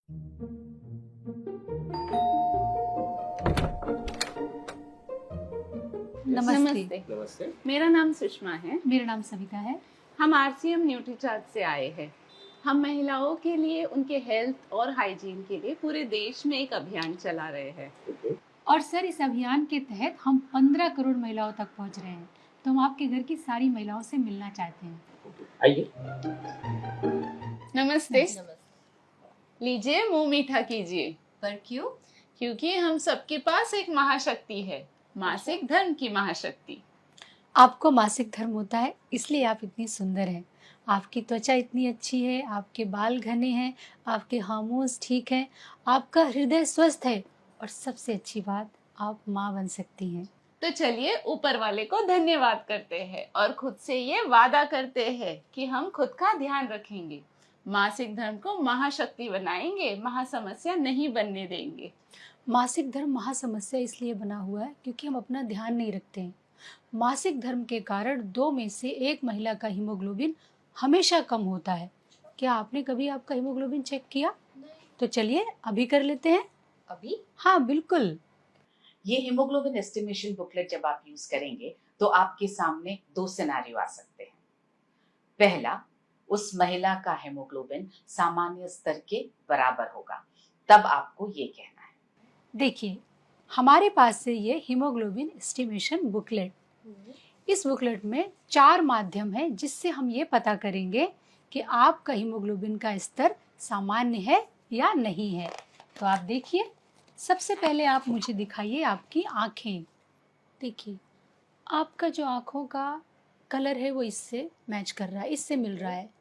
नमस्ते। नमस्ते। नमस्ते। मेरा नाम सुषमा है। मेरा नाम सविता है। हम आरसीएम न्यूट्रीचार्ट से आए हैं। हम महिलाओं के लिए उनके हेल्थ और हाइजीन के लिए पूरे देश में एक अभियान चला रहे हैं। और सर, इस अभियान के तहत हम 15 करोड़ महिलाओं तक पहुंच रहे हैं। तो हम आपके घर की सारी महिलाओं से मिलना चाहते हैं। आइए। नमस्ते। लीजिए, मुंह मीठा कीजिए। पर क्यों? क्योंकि हम सबके पास एक महाशक्ति है, मासिक धर्म की महाशक्ति। आपको मासिक धर्म होता है, इसलिए आप इतनी सुंदर हैं। आपकी त्वचा इतनी अच्छी है, आपके बाल घने हैं, आपके हार्मोन्स ठीक हैं, आपका हृदय स्वस्थ है और सबसे अच्छी बात, आप माँ बन सकती हैं। तो चलिए ऊपर वाले को धन्यवाद करते हैं और खुद से ये वादा करते हैं कि हम खुद का ध्यान रखेंगे, मासिक धर्म को महाशक्ति बनाएंगे, महासमस्या नहीं बनने देंगे। मासिक धर्म महासमस्या इसलिए बना हुआ है क्योंकि हम अपना ध्यान नहीं रखते हैं। मासिक धर्म के कारण 2 में से 1 महिला का हीमोग्लोबिन हमेशा कम होता है। क्या आपने कभी आपका हीमोग्लोबिन चेक किया? तो चलिए अभी कर लेते हैं। अभी? हाँ बिल्कुल। ये हीमोग्लोबिन एस्टिमेशन बुकलेट जब आप यूज करेंगे तो आपके सामने 2 सिनेरियो आ सकते हैं। पहला, उस महिला का हीमोग्लोबिन सामान्य स्तर के बराबर होगा, तब आपको ये कहना है। देखिए, हमारे पास से ये हीमोग्लोबिन एस्टिमेशन बुकलेट, इस बुकलेट में 4 माध्यम है जिससे हम ये पता करेंगे कि आपका हीमोग्लोबिन का स्तर सामान्य है या नहीं है। तो आप देखिए, सबसे पहले आप मुझे दिखाइए आपकी आँखें। देखिए, आपका जो आँखों का कलर है वो इससे मैच कर रहा है, इससे मिल रहा है।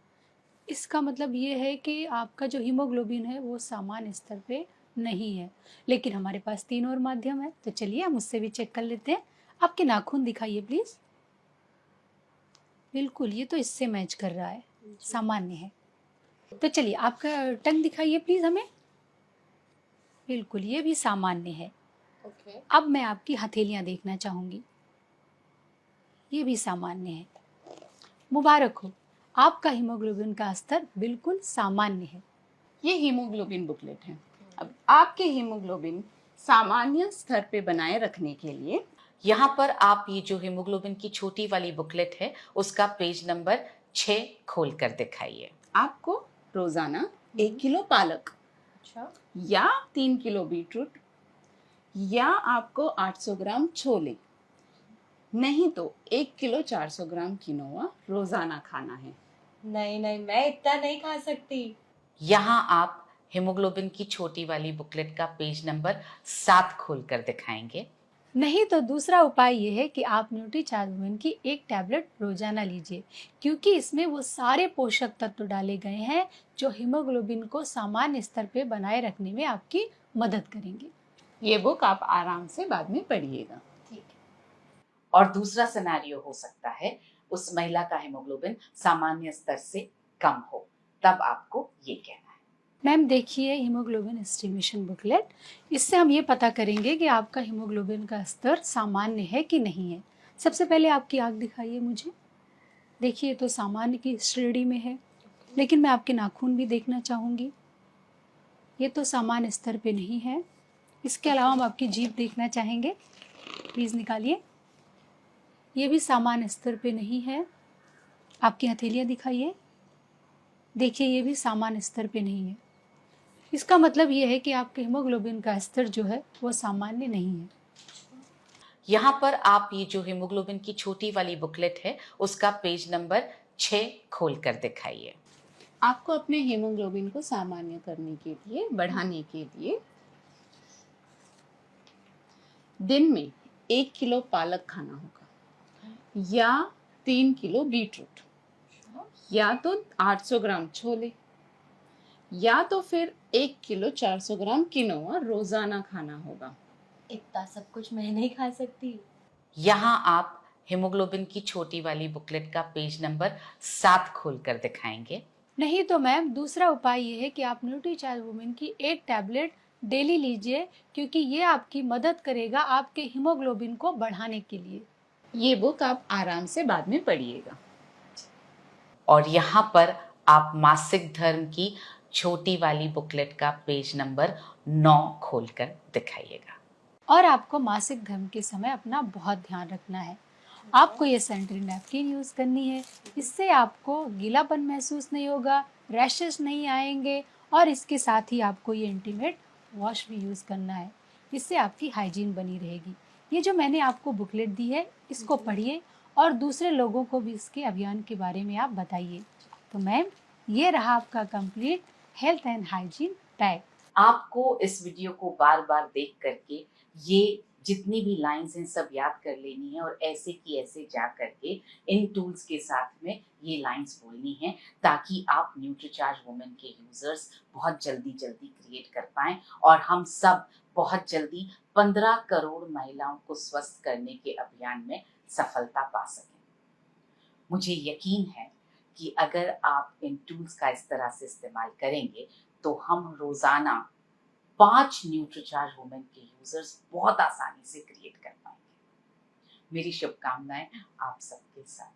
इसका मतलब ये है कि आपका जो हीमोग्लोबिन है वो सामान्य स्तर पे नहीं है। लेकिन हमारे पास 3 और माध्यम है, तो चलिए हम उससे भी चेक कर लेते हैं। आपके नाखून दिखाइए प्लीज। बिल्कुल, ये तो इससे मैच कर रहा है, सामान्य है। तो चलिए आपका टंग दिखाइए प्लीज हमें। बिल्कुल, ये भी सामान्य है। अब मैं आपकी हथेलियां देखना चाहूंगी, ये भी सामान्य है। मुबारक हो, आपका हीमोग्लोबिन का स्तर बिल्कुल सामान्य है। ये हीमोग्लोबिन बुकलेट है। अब आपके हीमोग्लोबिन सामान्य स्तर पे बनाए रखने के लिए यहाँ पर आप ये जो हीमोग्लोबिन की छोटी वाली बुकलेट है उसका पेज नंबर 6 खोल कर दिखाइए। आपको रोजाना 1 किलो पालक या 3 किलो बीटरूट या आपको 800 ग्राम छोले, नहीं तो 1 किलो 400 ग्राम किनोआ रोजाना खाना है। नहीं, मैं इतना नहीं खा सकती। यहाँ आप हीमोग्लोबिन की छोटी वाली बुकलेट का पेज नंबर 7 खोल कर दिखाएंगे। नहीं तो दूसरा उपाय ये है कि आप न्यूट्रीचार्ज वुमेन की एक टैबलेट रोजाना लीजिए, क्योंकि इसमें वो सारे पोषक तत्व डाले गए हैं जो हीमोग्लोबिन को सामान्य स्तर पे बनाए रखने में आपकी मदद करेंगे। ये बुक आप आराम से बाद में पढ़िएगा। और दूसरा सिनेरियो हो सकता है उस महिला का हीमोग्लोबिन सामान्य स्तर से कम हो, तब आपको ये कहना है। मैम देखिए, हीमोग्लोबिन एस्टिमेशन बुकलेट, इससे हम ये पता करेंगे कि आपका हीमोग्लोबिन का स्तर सामान्य है कि नहीं है। सबसे पहले आपकी आँख दिखाइए मुझे। देखिए, तो सामान्य की श्रेणी में है, लेकिन मैं आपके नाखून भी देखना चाहूँगी। ये तो सामान्य स्तर पे नहीं है। इसके अलावा हम आपकी जीभ देखना चाहेंगे, प्लीज़ निकालिए। ये भी सामान्य स्तर पे नहीं है। आपकी हथेलियाँ दिखाइए। देखिए, ये भी सामान्य स्तर पे नहीं है। इसका मतलब ये है कि आपके हीमोग्लोबिन का स्तर जो है वो सामान्य नहीं है। यहाँ पर आप ये जो हीमोग्लोबिन की छोटी वाली बुकलेट है उसका पेज नंबर 6 खोल कर दिखाइए। आपको अपने हीमोग्लोबिन को सामान्य करने के लिए, बढ़ाने के लिए दिन में 1 किलो पालक खाना होगा या 3 किलो बीटरूट या तो 800 ग्राम छोले या तो फिर 1 किलो 400 ग्राम किनोआ रोजाना खाना होगा। इतना सब कुछ मैं नहीं खा सकती। यहाँ आप हीमोग्लोबिन की छोटी वाली बुकलेट का पेज नंबर 7 खोल कर दिखाएंगे। नहीं तो मैम दूसरा उपाय ये है कि आप न्यूट्रीचार्ज वुमेन की एक टैबलेट डेली लीजिए, क्योंकि ये आपकी मदद करेगा आपके हीमोग्लोबिन को बढ़ाने के लिए। ये बुक आप आराम से बाद में पढ़िएगा। और यहाँ पर आप मासिक धर्म की छोटी वाली बुकलेट का पेज नंबर 9 खोलकर दिखाइएगा। और आपको मासिक धर्म के समय अपना बहुत ध्यान रखना है। आपको ये सैनिटरी नैपकिन यूज़ करनी है। इससे आपको गीलापन महसूस नहीं होगा, रैशेस नहीं आएंगे और इसके साथ ही आपको ये इंटीमेट वॉश भी यूज़ करना है। इससे आपकी हाइजीन बनी रहेगी। ये जो मैंने आपको बुकलेट दी है, इसको पढ़िए और दूसरे लोगों को भी इसके अभियान के बारे में आप बताइए। तो मैम, ये रहा आपका complete health and hygiene pack. आपको इस वीडियो को बार बार देख करके ये जितनी भी लाइंस हैं सब याद कर लेनी है और ऐसे की ऐसे जा करके इन टूल्स के साथ में ये लाइंस बोलनी है, ताकि आप न्यूट्रीचार्ज वुमेन के यूजर्स बहुत जल्दी क्रिएट कर पाएं और हम सब बहुत जल्दी 15 करोड़ महिलाओं को स्वस्थ करने के अभियान में सफलता पा सकें। मुझे यकीन है कि अगर आप इन टूल्स का इस तरह से इस्तेमाल करेंगे तो हम रोजाना 5 न्यूट्रीचार्ज वुमेन के यूजर्स बहुत आसानी से क्रिएट कर पाएंगे। मेरी शुभकामनाएं आप सबके साथ।